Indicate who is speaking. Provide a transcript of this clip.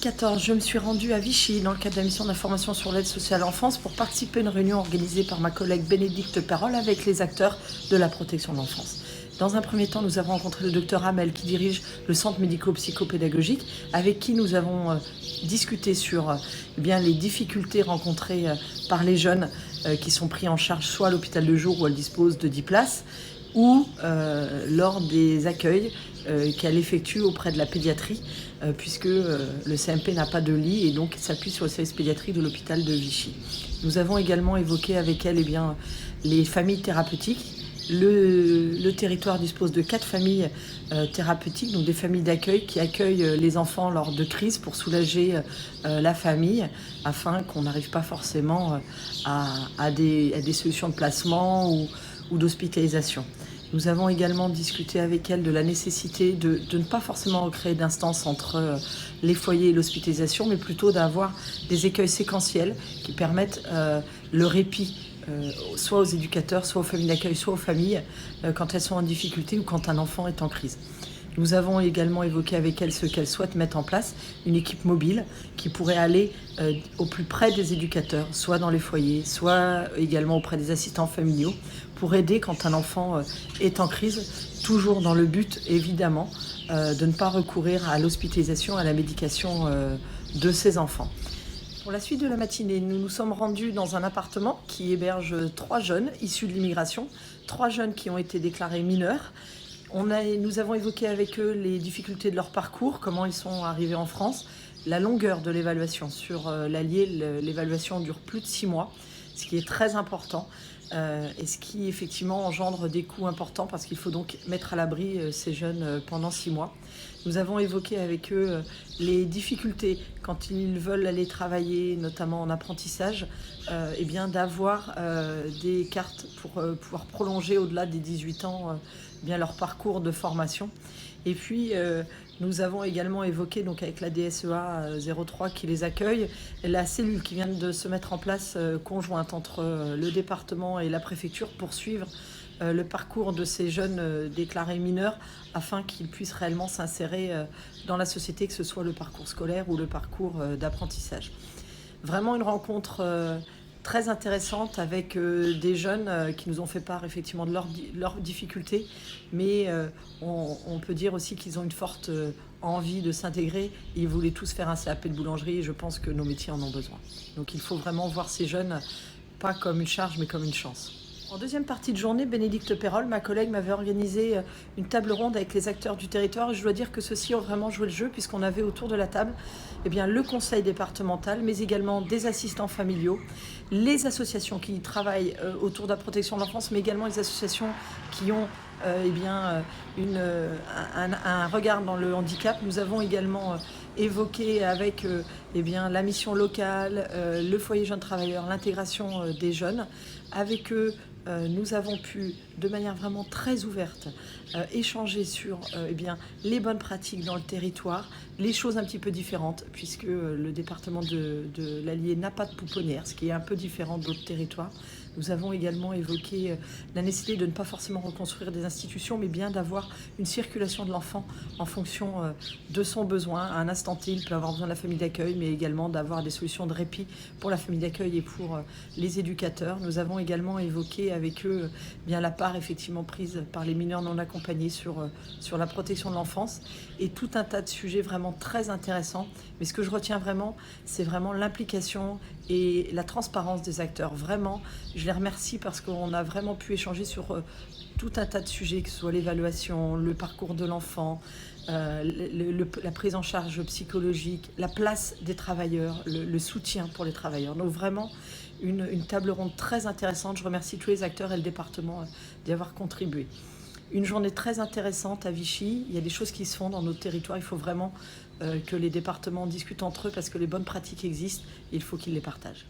Speaker 1: 2014, je me suis rendue à Vichy dans le cadre de la mission d'information sur l'aide sociale à l'enfance pour participer à une réunion organisée par ma collègue Bénédicte Perol avec les acteurs de la protection de l'enfance. Dans un premier temps, nous avons rencontré le docteur Hamel qui dirige le centre médico-psychopédagogique avec qui nous avons discuté sur les difficultés rencontrées par les jeunes qui sont pris en charge soit à l'hôpital de jour où elle dispose de 10 places ou lors des accueils qu'elle effectue auprès de la pédiatrie puisque le CMP n'a pas de lit et donc s'appuie sur le service pédiatrie de l'hôpital de Vichy. Nous avons également évoqué avec elle les familles thérapeutiques. Le territoire dispose de 4 familles thérapeutiques, donc des familles d'accueil qui accueillent les enfants lors de crises pour soulager la famille afin qu'on n'arrive pas forcément à des solutions de placement ou d'hospitalisation. Nous avons également discuté avec elle de la nécessité de ne pas forcément recréer d'instance entre les foyers et l'hospitalisation, mais plutôt d'avoir des écueils séquentiels qui permettent le répit soit aux éducateurs, soit aux familles d'accueil, soit aux familles quand elles sont en difficulté ou quand un enfant est en crise. Nous avons également évoqué avec elle ce qu'elle souhaite mettre en place, une équipe mobile qui pourrait aller au plus près des éducateurs, soit dans les foyers, soit également auprès des assistants familiaux, pour aider quand un enfant est en crise, toujours dans le but évidemment de ne pas recourir à l'hospitalisation, à la médication de ces enfants. Pour la suite de la matinée, nous nous sommes rendus dans un appartement qui héberge 3 jeunes issus de l'immigration, 3 jeunes qui ont été déclarés mineurs. Nous avons évoqué avec eux les difficultés de leur parcours, comment ils sont arrivés en France, la longueur de l'évaluation. Sur l'Allier, l'évaluation dure plus de 6 mois, ce qui est très important et ce qui effectivement engendre des coûts importants parce qu'il faut donc mettre à l'abri ces jeunes pendant 6 mois. Nous avons évoqué avec eux les difficultés quand ils veulent aller travailler, notamment en apprentissage, d'avoir des cartes pour pouvoir prolonger au-delà des 18 ans leur parcours de formation. Et puis, nous avons également évoqué donc, avec la DSEA 03 qui les accueille, la cellule qui vient de se mettre en place conjointe entre le département et la préfecture pour suivre le parcours de ces jeunes déclarés mineurs afin qu'ils puissent réellement s'insérer dans la société, que ce soit le parcours scolaire ou le parcours d'apprentissage. Vraiment une rencontre très intéressante avec des jeunes qui nous ont fait part effectivement de leurs difficultés, mais on peut dire aussi qu'ils ont une forte envie de s'intégrer. Ils voulaient tous faire un CAP de boulangerie et je pense que nos métiers en ont besoin. Donc il faut vraiment voir ces jeunes pas comme une charge mais comme une chance. En deuxième partie de journée, Bénédicte Perol, ma collègue, m'avait organisé une table ronde avec les acteurs du territoire. Je dois dire que ceux-ci ont vraiment joué le jeu puisqu'on avait autour de la table le conseil départemental, mais également des assistants familiaux, les associations qui travaillent autour de la protection de l'enfance, mais également les associations qui ont un regard dans le handicap. Nous avons également évoqué avec la mission locale, le foyer jeunes travailleurs, l'intégration des jeunes. Avec eux, nous avons pu, de manière vraiment très ouverte, échanger sur les bonnes pratiques dans le territoire, les choses un petit peu différentes, puisque le département de l'Allier n'a pas de pouponnière, ce qui est un peu différent d'autres territoires. Nous avons également évoqué la nécessité de ne pas forcément reconstruire des institutions, mais bien d'avoir une circulation de l'enfant en fonction de son besoin. À un instant T, il peut avoir besoin de la famille d'accueil, mais également d'avoir des solutions de répit pour la famille d'accueil et pour les éducateurs. Nous avons également évoqué avec eux la part effectivement prise par les mineurs non accompagnés sur la protection de l'enfance et tout un tas de sujets vraiment très intéressants. Mais ce que je retiens vraiment, c'est vraiment l'implication et la transparence des acteurs. Vraiment, je les remercie parce qu'on a vraiment pu échanger sur tout un tas de sujets, que ce soit l'évaluation, le parcours de l'enfant, la prise en charge psychologique, la place des travailleurs, le soutien pour les travailleurs. Donc vraiment, une table ronde très intéressante. Je remercie tous les acteurs et le département d'y avoir contribué. Une journée très intéressante à Vichy. Il y a des choses qui se font dans notre territoire. Il faut vraiment que les départements discutent entre eux parce que les bonnes pratiques existent et il faut qu'ils les partagent.